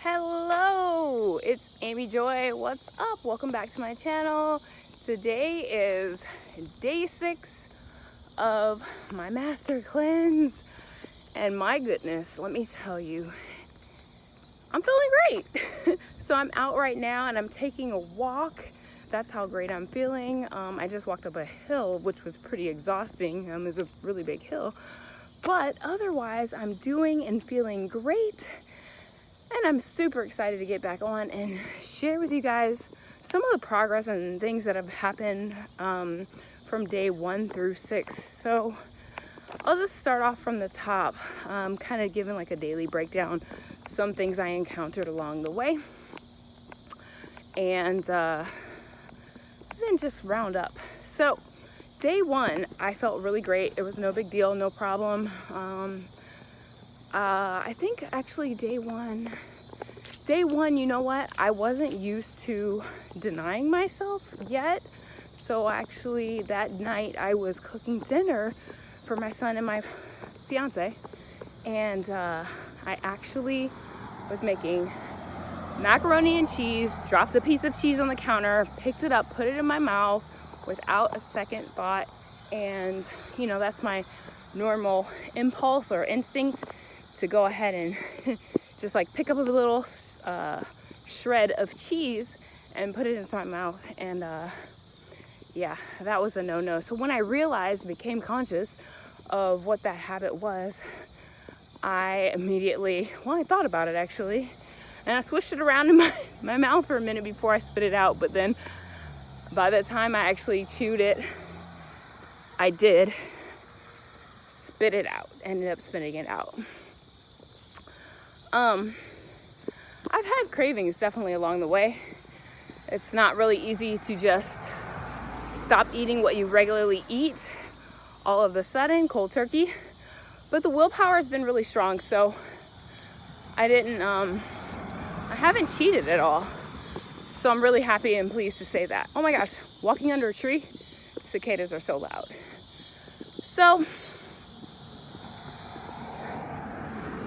Hello, it's Amy Joy. What's up? Welcome back to my channel. Today is day 6 of my master cleanse. And my goodness, let me tell you, I'm feeling great. So I'm out right now and I'm taking a walk. That's how great I'm feeling. I just walked up a hill, which was pretty exhausting. It's a really big hill. But otherwise, I'm doing and feeling great. And I'm super excited to get back on and share with you guys some of the progress and things that have happened from day 1 through 6. So I'll just start off from the top, kind of giving like a daily breakdown, some things I encountered along the way, and then just round up. So day 1, I felt really great. It was no big deal, no problem. I think actually day one, you know what? I wasn't used to denying myself yet. So actually that night I was cooking dinner for my son and my fiance. And I actually was making macaroni and cheese, dropped a piece of cheese on the counter, picked it up, put it in my mouth without a second thought. And you know, that's my normal impulse or instinct to go ahead and just like pick up a little shred of cheese and put it into my mouth. And yeah, that was a no-no. So when I realized, became conscious of what that habit was, I immediately, I thought about it actually, and I swished it around in my mouth for a minute before I spit it out. But then by the time I actually chewed it, I did spit it out, ended up spitting it out. I've had cravings definitely along the way. It's not really easy to just stop eating what you regularly eat all of a sudden, cold turkey, but the willpower has been really strong. So I haven't cheated at all. So I'm really happy and pleased to say that. Oh my gosh, walking under a tree, cicadas are so loud. So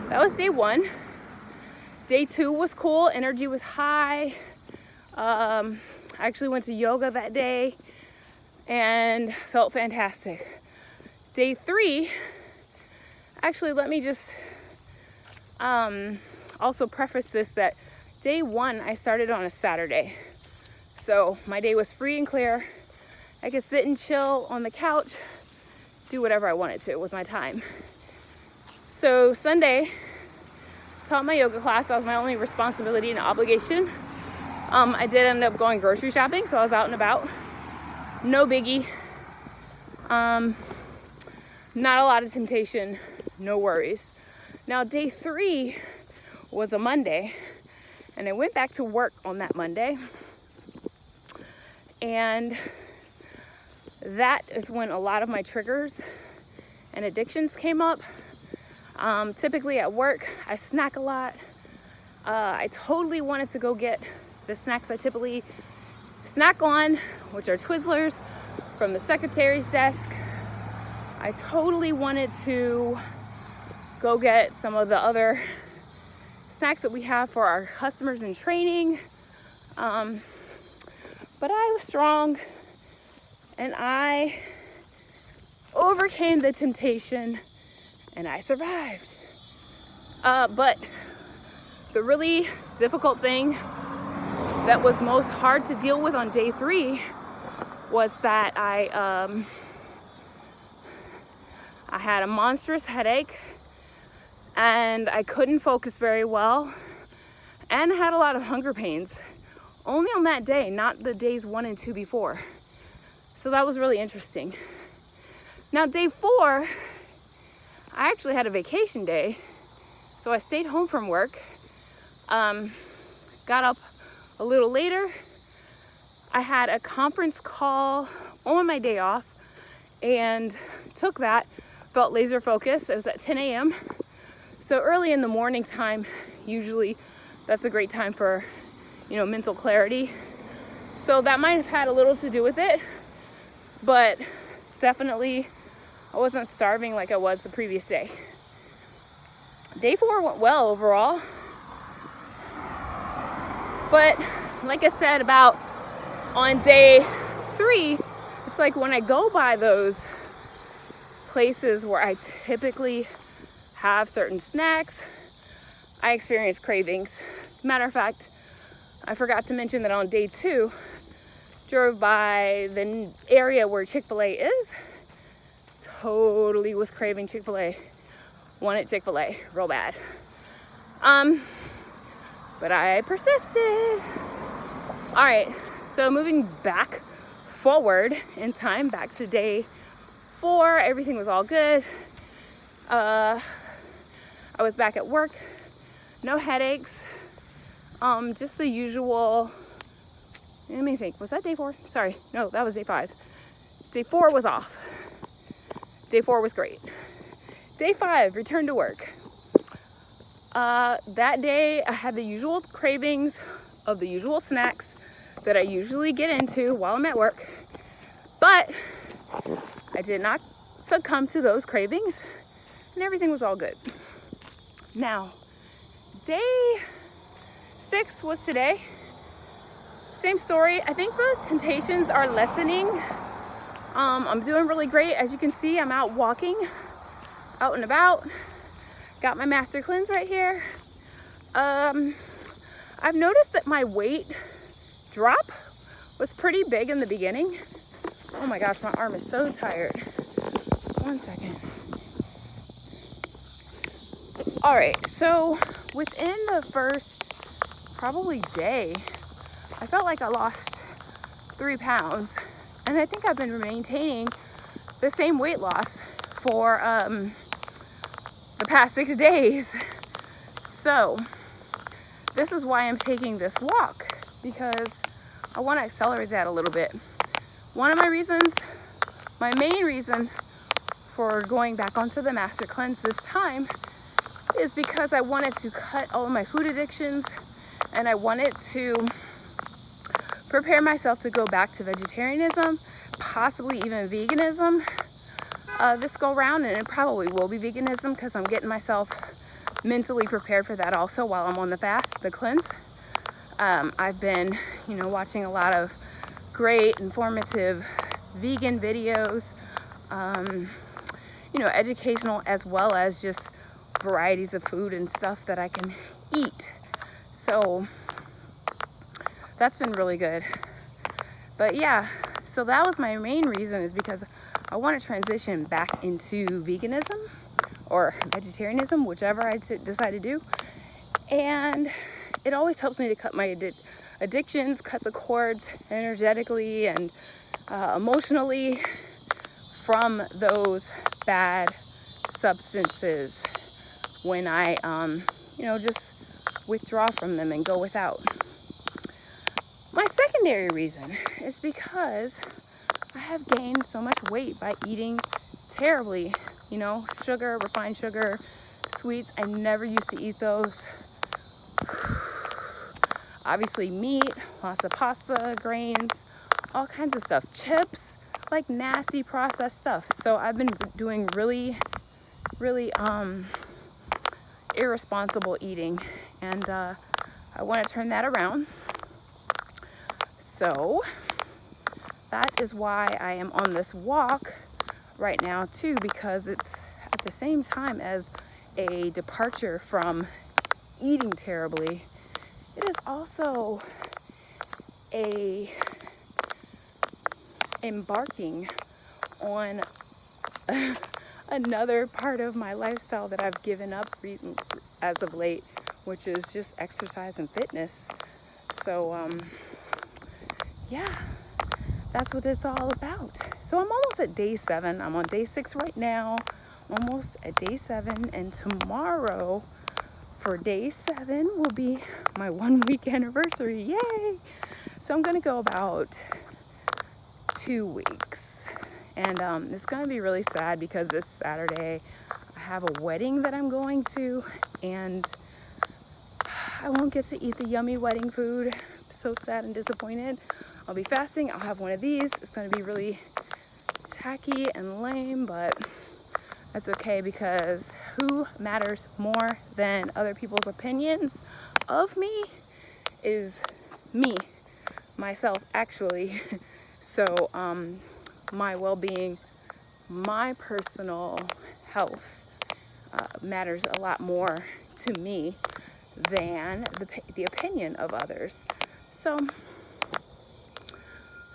that was day 1. Day 2 was cool, energy was high. I actually went to yoga that day and felt fantastic. Day 3, actually let me just also preface this that day 1 I started on a Saturday. So my day was free and clear. I could sit and chill on the couch, do whatever I wanted to with my time. So Sunday, taught my yoga class. That was my only responsibility and obligation. I did end up going grocery shopping, so I was out and about. No biggie. Not a lot of temptation, no worries. Now day 3 was a Monday, and I went back to work on that Monday. And that is when a lot of my triggers and addictions came up. Typically at work, I snack a lot. I totally wanted to go get the snacks I typically snack on, which are Twizzlers from the secretary's desk. I totally wanted to go get some of the other snacks that we have for our customers in training. But I was strong and I overcame the temptation and I survived. But the really difficult thing that was most hard to deal with on day 3 was that I had a monstrous headache and I couldn't focus very well and had a lot of hunger pains. Only on that day, not the days 1 and 2 before. So that was really interesting. Now day 4, I actually had a vacation day, so I stayed home from work, got up a little later. I had a conference call on my day off and took that, felt laser focused. It was at 10 a.m. So early in the morning time, usually that's a great time for, mental clarity. So that might have had a little to do with it, but definitely I wasn't starving like I was the previous day. Day 4 went well overall. But like I said, about on day 3, it's like when I go by those places where I typically have certain snacks, I experience cravings. Matter of fact, I forgot to mention that on day 2, drove by the area where Chick-fil-A is, totally was craving Chick-fil-A. Wanted Chick-fil-A real bad. But I persisted. All right, so moving back forward in time, back to day 4, everything was all good. I was back at work, no headaches, just the usual. Let me think, was that day 4? Sorry, no, that was day 5. Day 4 was off. Day 4 was great. Day 5, return to work. That day I had the usual cravings of the usual snacks that I usually get into while I'm at work, but I did not succumb to those cravings and everything was all good. Now, day 6 was today. Same story. I think the temptations are lessening. I'm doing really great. As you can see, I'm out walking, out and about. Got my master cleanse right here. I've noticed that my weight drop was pretty big in the beginning. Oh my gosh, my arm is so tired. 1 second. All right, so within the first probably day, I felt like I lost 3 pounds, and I think I've been maintaining the same weight loss for the past 6 days. So this is why I'm taking this walk, because I want to accelerate that a little bit. One of my reasons, my main reason for going back onto the master cleanse this time is because I wanted to cut all of my food addictions, and I wanted to prepare myself to go back to vegetarianism, possibly even veganism this go round, and it probably will be veganism because I'm getting myself mentally prepared for that also while I'm on the fast, the cleanse. I've been, watching a lot of great informative vegan videos, educational, as well as just varieties of food and stuff that I can eat. So that's been really good. But yeah, so that was my main reason, is because I want to transition back into veganism or vegetarianism, whichever I decide to do. And it always helps me to cut my addictions, cut the cords energetically and emotionally from those bad substances when I, just withdraw from them and go without. My secondary reason is because I have gained so much weight by eating terribly. Sugar, refined sugar, sweets. I never used to eat those. Obviously meat, lots of pasta, grains, all kinds of stuff. Chips, like nasty processed stuff. So I've been doing really, really irresponsible eating, and I want to turn that around. So that is why I am on this walk right now too, because it's at the same time as a departure from eating terribly. It is also a embarking on another part of my lifestyle that I've given up as of late, which is just exercise and fitness. So yeah, that's what it's all about. So I'm almost at day 7. I'm on day 6 right now, almost at day 7, and tomorrow for day 7 will be my 1-week anniversary. Yay! So I'm gonna go about 2 weeks, and it's gonna be really sad because this Saturday I have a wedding that I'm going to, and I won't get to eat the yummy wedding food. So sad and disappointed. I'll be fasting. I'll have one of these. It's going to be really tacky and lame, but that's okay, because who matters more than other people's opinions of me is me, myself, actually. So my well-being, my personal health matters a lot more to me than the opinion of others. So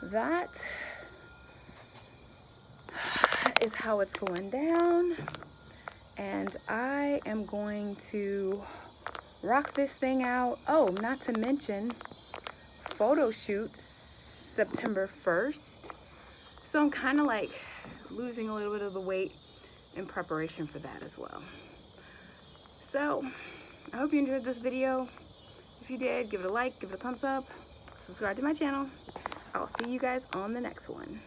that is how it's going down, and I am going to rock this thing out. Oh, not to mention photo shoot September 1st. So I'm kind of like losing a little bit of the weight in preparation for that as well. So I hope you enjoyed this video. If you did, give it a like, give it a thumbs up, subscribe to my channel. I'll see you guys on the next one.